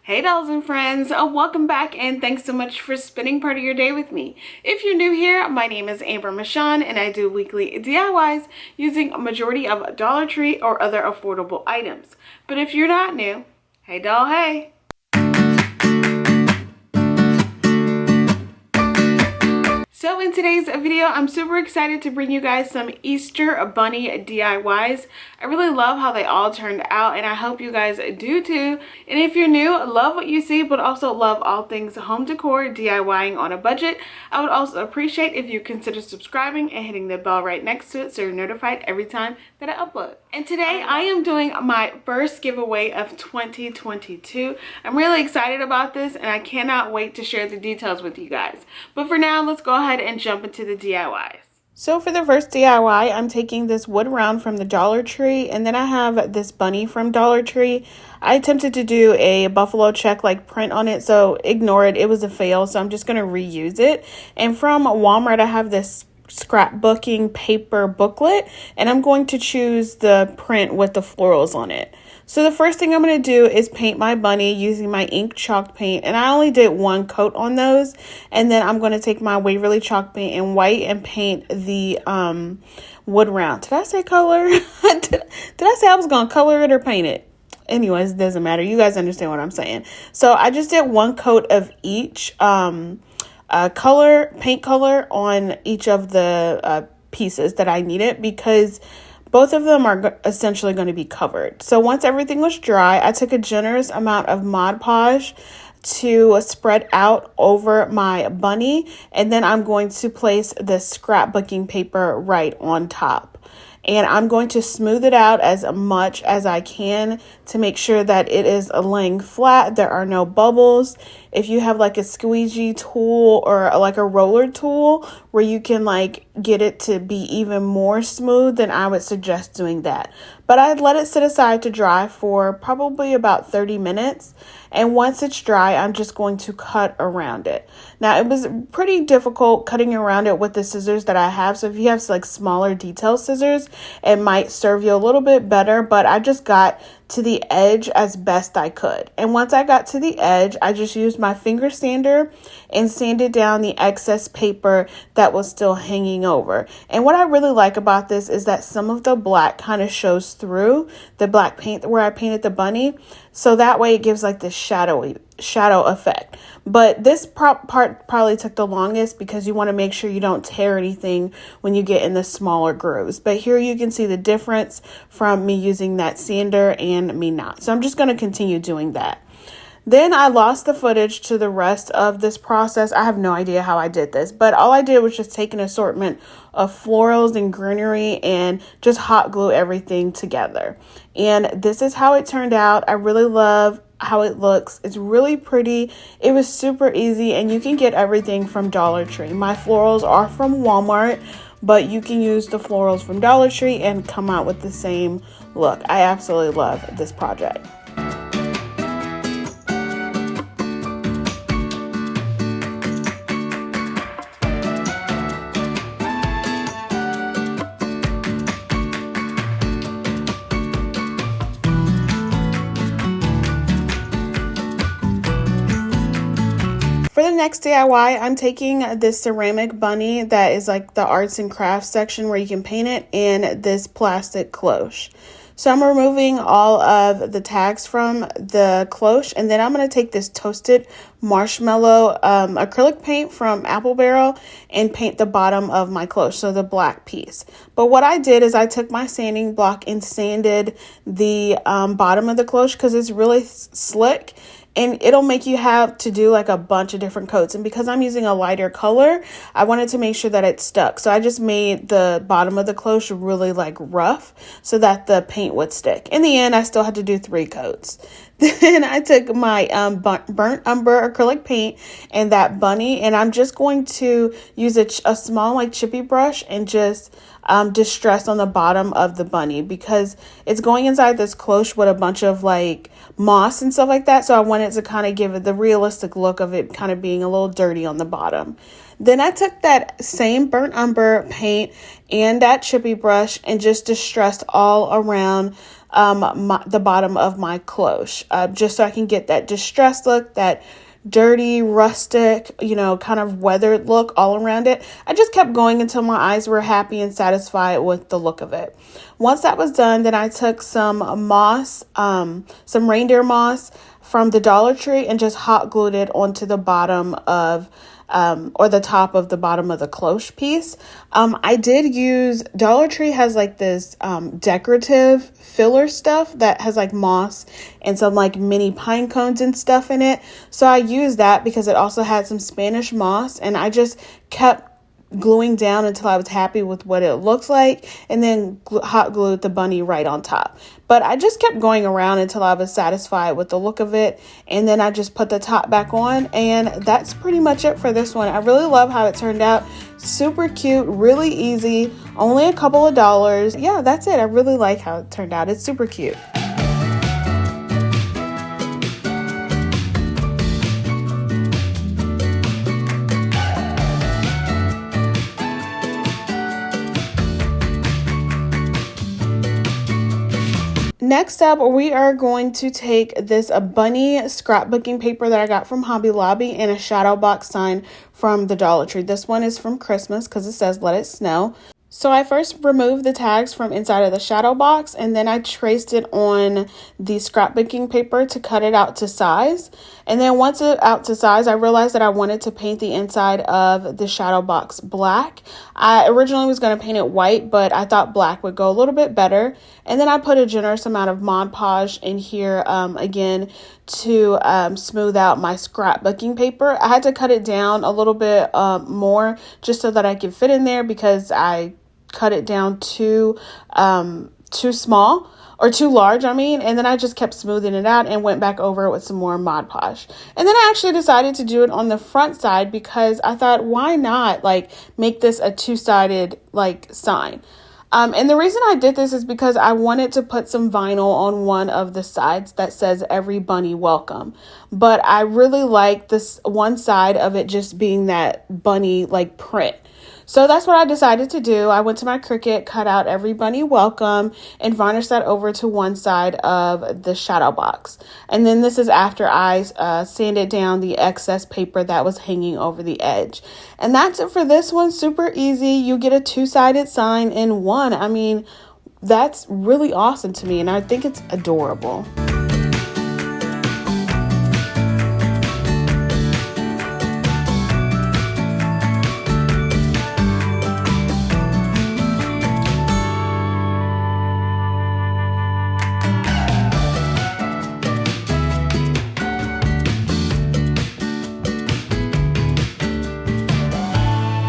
Hey dolls and friends, welcome back and thanks so much for spending part of your day with me. If you're new here, my name is Amber Michon and I do weekly DIYs using a majority of Dollar Tree or other affordable items. But if you're not new, hey doll, hey! So in today's video, I'm super excited to bring you guys some Easter bunny DIYs. I really love how they all turned out and I hope you guys do too. And if you're new, love what you see, but also love all things home decor, DIYing on a budget. I would also appreciate if you consider subscribing and hitting the bell right next to it so you're notified every time that I upload. And today I am doing my first giveaway of 2022. I'm really excited about this and I cannot wait to share the details with you guys. But for now, let's go ahead and jump into the DIYs. So for the first DIY, I'm taking this wood round from the Dollar Tree, and then I have this bunny from Dollar Tree. I attempted to do a buffalo check like print on it, so ignore it. It was a fail, so I'm just going to reuse it. And from Walmart, I have this scrapbooking paper booklet, and I'm going to choose the print with the florals on it. So the first thing I'm going to do is paint my bunny using my ink chalk paint, and I only did one coat on those, and then I'm going to take my Waverly chalk paint in white and paint the wood round. Did I say color? did I say I was going to color it or paint it? Anyways, it doesn't matter. You guys understand what I'm saying. So I just did one coat of each paint color on each of the pieces that I needed because both of them are essentially going to be covered. So once everything was dry, I took a generous amount of Mod Podge to spread out over my bunny, and then I'm going to place the scrapbooking paper right on top. And I'm going to smooth it out as much as I can to make sure that it is laying flat. There are no bubbles. If you have like a squeegee tool or like a roller tool where you can like get it to be even more smooth, then I would suggest doing that. But I'd let it sit aside to dry for probably about 30 minutes. And once it's dry, I'm just going to cut around it. Now, it was pretty difficult cutting around it with the scissors that I have. So if you have like smaller detail scissors, it might serve you a little bit better. But I just got to the edge as best I could. And once I got to the edge, I just used my finger sander and sanded down the excess paper that was still hanging over. And what I really like about this is that some of the black kind of shows through the black paint where I painted the bunny. So that way it gives like this shadow effect. But this part probably took the longest because you want to make sure you don't tear anything when you get in the smaller grooves. But here you can see the difference from me using that sander and me not. So I'm just going to continue doing that. Then I lost the footage to the rest of this process. I have no idea how I did this, but all I did was just take an assortment of florals and greenery and just hot glue everything together. And this is how it turned out. I really love how it looks. It's really pretty. It was super easy and you can get everything from Dollar Tree. My florals are from Walmart, but you can use the florals from Dollar Tree and come out with the same look. I absolutely love this project. For the next DIY, I'm taking this ceramic bunny that is like the arts and crafts section where you can paint it and this plastic cloche. So I'm removing all of the tags from the cloche, and then I'm going to take this toasted marshmallow acrylic paint from Apple Barrel and paint the bottom of my cloche, so the black piece. But what I did is I took my sanding block and sanded the bottom of the cloche because it's really slick. And it'll make you have to do like a bunch of different coats. And because I'm using a lighter color, I wanted to make sure that it stuck. So I just made the bottom of the cloche really like rough so that the paint would stick. In the end, I still had to do 3 coats. Then I took my burnt umber acrylic paint and that bunny, and I'm just going to use a small like chippy brush and just distress on the bottom of the bunny because it's going inside this cloche with a bunch of like moss and stuff like that. So I wanted to kind of give it the realistic look of it kind of being a little dirty on the bottom. Then I took that same burnt umber paint and that chippy brush and just distressed all around the bottom of my cloche, just so I can get that distressed look, that dirty, rustic, kind of weathered look all around it. I just kept going until my eyes were happy and satisfied with the look of it. Once that was done, then I took some moss, some reindeer moss from the Dollar Tree, and just hot glued it onto the bottom of or the top of the bottom of the cloche piece. I did use, Dollar Tree has like this decorative filler stuff that has like moss and some like mini pine cones and stuff in it. So I used that because it also had some Spanish moss, and I just kept gluing down until I was happy with what it looked like, and then hot glued the bunny right on top. But I just kept going around until I was satisfied with the look of it, and then I just put the top back on, and that's pretty much it for this one. I really love how it turned out. Super cute, really easy, only a couple of dollars. Yeah, that's it. I really like how it turned out. It's super cute. Next up, we are going to take this bunny scrapbooking paper that I got from Hobby Lobby and a shadow box sign from the Dollar Tree. This one is from Christmas because it says "Let It Snow." So I first removed the tags from inside of the shadow box, and then I traced it on the scrapbooking paper to cut it out to size. And then once it out to size, I realized that I wanted to paint the inside of the shadow box black. I originally was going to paint it white, but I thought black would go a little bit better. And then I put a generous amount of Mod Podge in here again to smooth out my scrapbooking paper. I had to cut it down a little bit more just so that I could fit in there, because I cut it down too small, or too large, and then I just kept smoothing it out and went back over it with some more Mod Podge. And then I actually decided to do it on the front side because I thought, why not make this a two-sided sign? And the reason I did this is because I wanted to put some vinyl on one of the sides that says "Every Bunny Welcome." But I really like this one side of it just being that bunny print. So that's what I decided to do. I went to my Cricut, cut out "Every Bunny Welcome," and varnished that over to one side of the shadow box. And then this is after I sanded down the excess paper that was hanging over the edge. And that's it for this one. Super easy. You get a two-sided sign in one. That's really awesome to me, and I think it's adorable.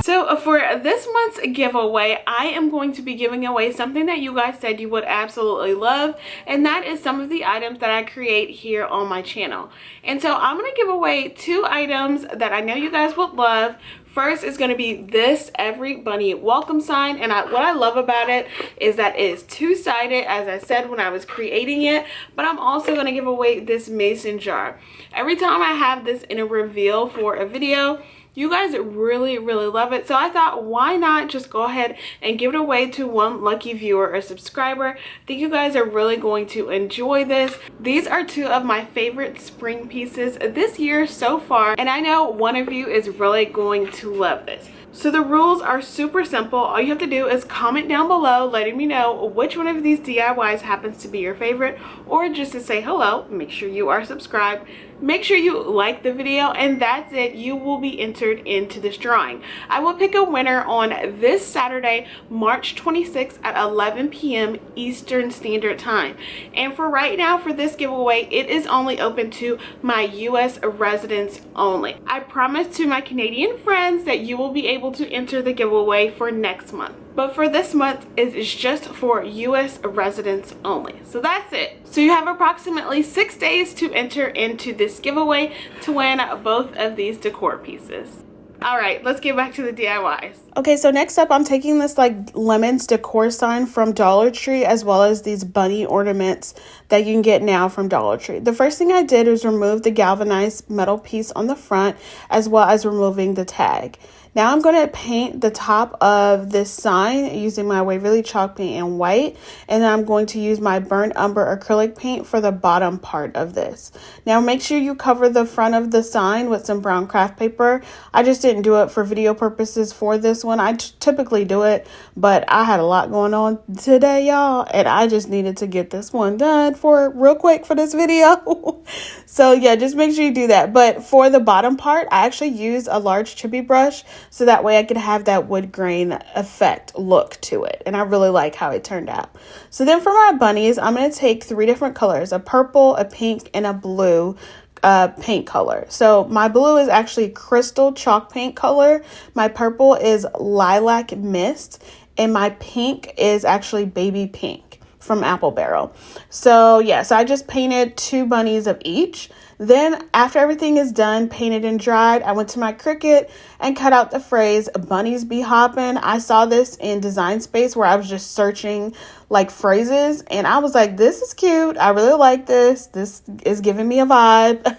So for this month's giveaway, I am going to be giving away something that you guys said you would absolutely love, and that is some of the items that I create here on my channel. And so I'm going to give away 2 items that I know you guys would love. First is going to be this Every Bunny Welcome sign, and what I love about it is that it is two-sided, as I said when I was creating it. But I'm also going to give away this mason jar. Every time I have this in a reveal for a video, you guys really love it, so I thought, why not just go ahead and give it away to one lucky viewer or subscriber. I think you guys are really going to enjoy this. These are 2 of my favorite spring pieces this year so far, and I know one of you is really going to love this. So the rules are super simple. All you have to do is comment down below letting me know which one of these DIYs happens to be your favorite, or just to say hello. Make sure you are subscribed. Make sure you like the video, and that's it. You will be entered into this drawing. I will pick a winner on this Saturday, March 26th at 11 p.m. Eastern Standard Time. And for right now, for this giveaway, it is only open to my US residents only. I promise to my Canadian friends that you will be able to enter the giveaway for next month. But for this month, it is just for US residents only. So that's it. So you have approximately 6 days to enter into this giveaway to win both of these decor pieces. Alright, let's get back to the DIYs. Okay, so next up, I'm taking this lemons decor sign from Dollar Tree, as well as these bunny ornaments that you can get now from Dollar Tree. The first thing I did was remove the galvanized metal piece on the front, as well as removing the tag. Now I'm going to paint the top of this sign using my Waverly chalk paint in white, and then I'm going to use my burnt umber acrylic paint for the bottom part of this. Now make sure you cover the front of the sign with some brown craft paper. I just didn't do it for video purposes for this one. I typically do it, but I had a lot going on today, y'all, and I just needed to get this one done for real quick for this video. So yeah, just make sure you do that. But for the bottom part, I actually used a large chippy brush so that way I could have that wood grain effect look to it. And I really like how it turned out. So then for my bunnies, I'm going to take 3 different colors, a purple, a pink, and a blue paint color. So my blue is actually crystal chalk paint color. My purple is lilac mist, and my pink is actually baby pink from Apple Barrel. So yeah, so I just painted 2 bunnies of each. Then after everything is done, painted and dried, I went to my Cricut and cut out the phrase "bunnies be hoppin'." I saw this in Design Space where I was just searching like phrases, and I was like, this is cute. I really like this. This is giving me a vibe.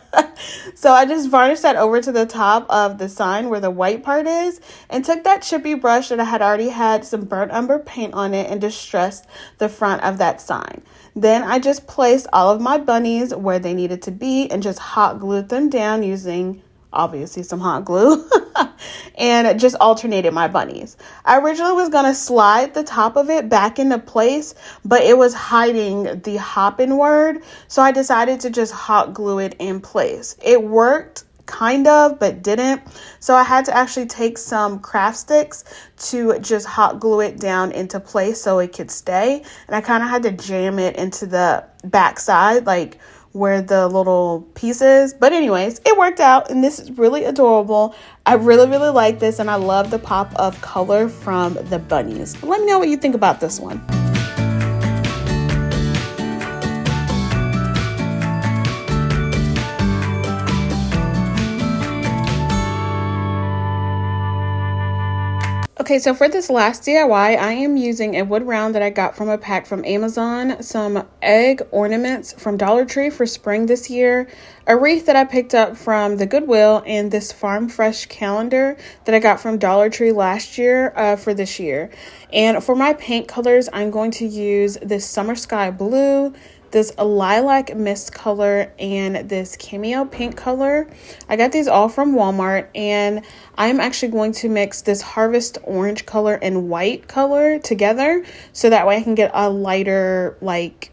So I just varnished that over to the top of the sign where the white part is, and took that chippy brush that I had already had some burnt umber paint on it and distressed the front of that sign. Then I just placed all of my bunnies where they needed to be and just hot glued them down using obviously some hot glue and just alternated my bunnies. I originally was going to slide the top of it back into place, but it was hiding the hoppin' word. So I decided to just hot glue it in place. It worked kind of, but didn't. So I had to actually take some craft sticks to just hot glue it down into place so it could stay. And I kind of had to jam it into the back side, like where the little piece is. But anyways, it worked out, and this is really adorable. I really like this, and I love the pop of color from the bunnies. But let me know what you think about this one. Okay, so for this last DIY, I am using a wood round that I got from a pack from Amazon, some egg ornaments from Dollar Tree for spring this year, a wreath that I picked up from the Goodwill, and this Farm Fresh calendar that I got from Dollar Tree last year for this year. And for my paint colors, I'm going to use this Summer Sky Blue, this lilac mist color, and this cameo pink color. I got these all from Walmart, and I'm actually going to mix this harvest orange color and white color together so that way I can get a lighter like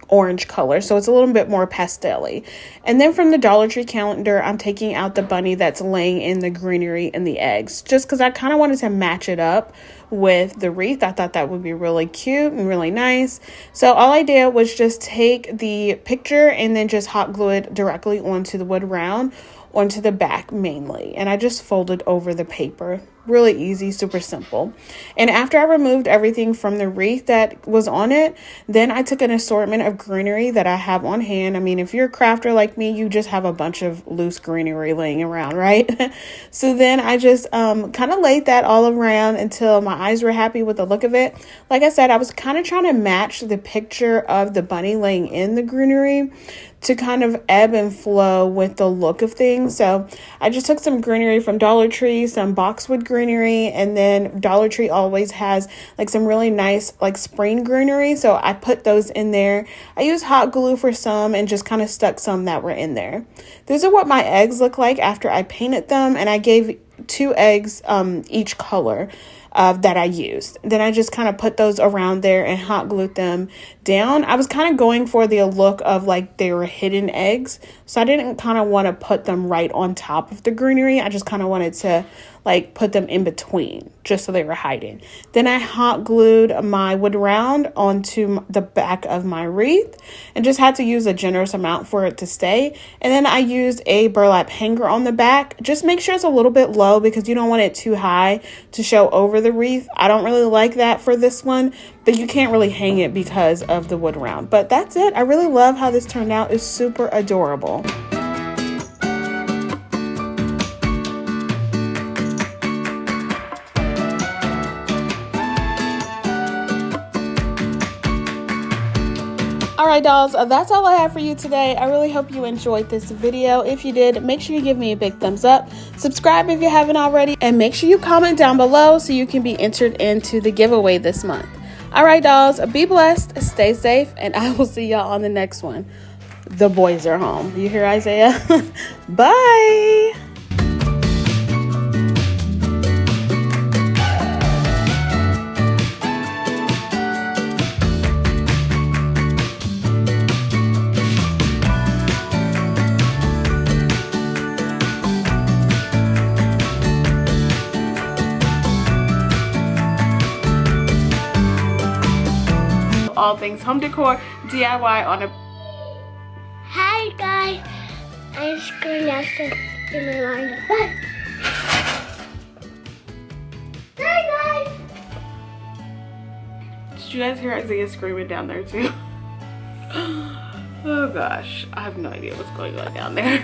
orange color, so it's a little bit more pastel-y. And then from the Dollar Tree calendar, I'm taking out the bunny that's laying in the greenery and the eggs, just because I kind of wanted to match it up with the wreath. I thought that would be really cute and really nice. So all I did was just take the picture and then just hot glue it directly onto the wood round, onto the back mainly, and I just folded over the paper. Really easy, super simple. And after I removed everything from the wreath that was on it, then I took an assortment of greenery that I have on hand. I mean, if you're a crafter like me, you just have a bunch of loose greenery laying around, right? So then I just kind of laid that all around until my eyes were happy with the look of it. Like I said, I was kind of trying to match the picture of the bunny laying in the greenery to kind of ebb and flow with the look of things. So I just took some greenery from Dollar Tree, some boxwood greenery, and then Dollar Tree always has like some really nice like spring greenery, so I put those in there. I used hot glue for some and just kind of stuck some that were in there. These are what my eggs look like after I painted them, and I gave 2 eggs each color that I used. Then I just kind of put those around there and hot glued them down. I was kind of going for the look of like they were hidden eggs, so I didn't kind of want to put them right on top of the greenery. I just kind of wanted to like put them in between just so they were hiding. Then I hot glued my wood round onto the back of my wreath and just had to use a generous amount for it to stay. And then I used a burlap hanger on the back. Just make sure it's a little bit low because you don't want it too high to show over the wreath. I don't really like that for this one, but you can't really hang it because of the wood round. But that's it. I really love how this turned out. It's super adorable. Alright dolls, that's all I have for you today. I really hope you enjoyed this video. If you did, make sure you give me a big thumbs up. Subscribe if you haven't already. And make sure you comment down below so you can be entered into the giveaway this month. Alright dolls, be blessed, stay safe, and I will see y'all on the next one. The boys are home. You hear Isaiah? Bye! All things home decor, DIY on a... Hi guys, I'm screwing out in my line. Hi guys! Did you guys hear Isaiah screaming down there too? Oh gosh, I have no idea what's going on down there.